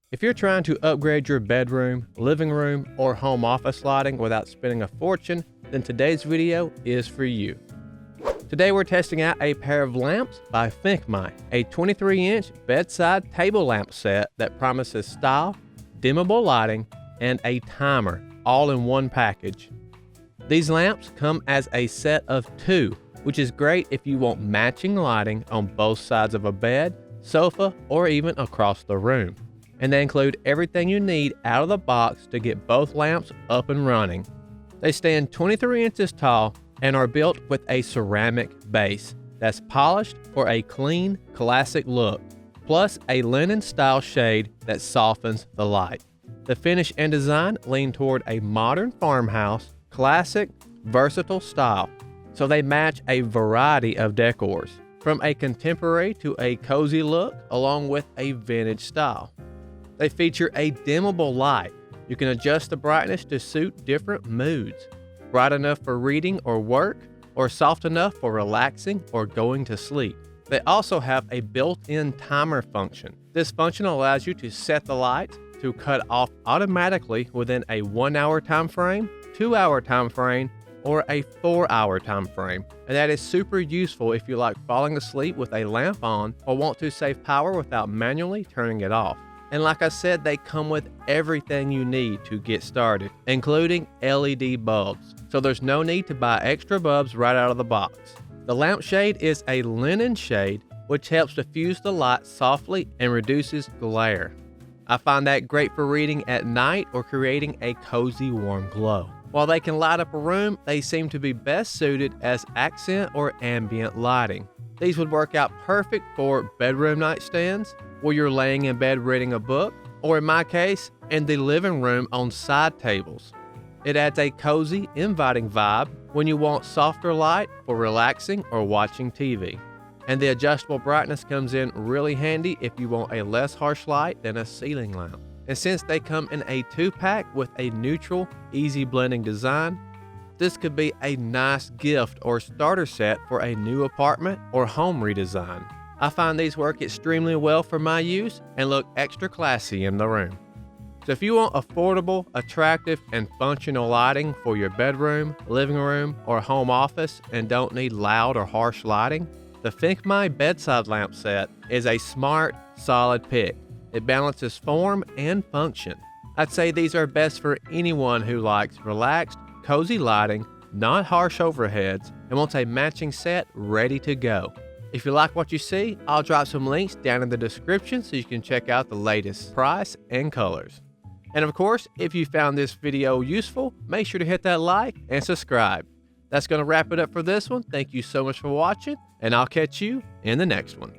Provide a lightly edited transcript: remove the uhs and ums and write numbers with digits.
If you're trying to upgrade your bedroom, living room, or home office lighting without spending a fortune, then today's video is for you. Today we're testing out a pair of lamps by FINCMY, a 23-inch bedside table lamp set that promises style, dimmable lighting, and a timer, all in one package. These lamps come as a set of 2, which is great if you want matching lighting on both sides of a bed, sofa, or even across the room. And they include everything you need out of the box to get both lamps up and running. They stand 23 inches tall and are built with a ceramic base that's polished for a clean, classic look, plus a linen style shade that softens the light. The finish and design lean toward a modern farmhouse, classic, versatile style, so they match a variety of decors, from a contemporary to a cozy look along with a vintage style. They feature a dimmable light. You can adjust the brightness to suit different moods. Bright enough for reading or work, or soft enough for relaxing or going to sleep. They also have a built-in timer function. This function allows you to set the light to cut off automatically within a 1-hour time frame, 2-hour time frame, or a 4-hour time frame. And that is super useful if you like falling asleep with a lamp on or want to save power without manually turning it off. And like I said, they come with everything you need to get started, including LED bulbs. So there's no need to buy extra bulbs right out of the box. The lampshade is a linen shade, which helps diffuse the light softly and reduces glare. I find that great for reading at night or creating a cozy warm glow. While they can light up a room, they seem to be best suited as accent or ambient lighting. These would work out perfect for bedroom nightstands, where you're laying in bed reading a book, or in my case, in the living room on side tables. It adds a cozy, inviting vibe when you want softer light for relaxing or watching TV. And the adjustable brightness comes in really handy if you want a less harsh light than a ceiling lamp. And since they come in a 2-pack with a neutral, easy blending design, this could be a nice gift or starter set for a new apartment or home redesign. I find these work extremely well for my use and look extra classy in the room. So if you want affordable, attractive, and functional lighting for your bedroom, living room, or home office and don't need loud or harsh lighting, the FINCMY bedside lamp set is a smart, solid pick. It balances form and function. I'd say these are best for anyone who likes relaxed, cozy lighting, not harsh overheads, and wants a matching set ready to go. If you like what you see, I'll drop some links down in the description so you can check out the latest price and colors. And of course, if you found this video useful, make sure to hit that like and subscribe. That's going to wrap it up for this one. Thank you so much for watching, and I'll catch you in the next one.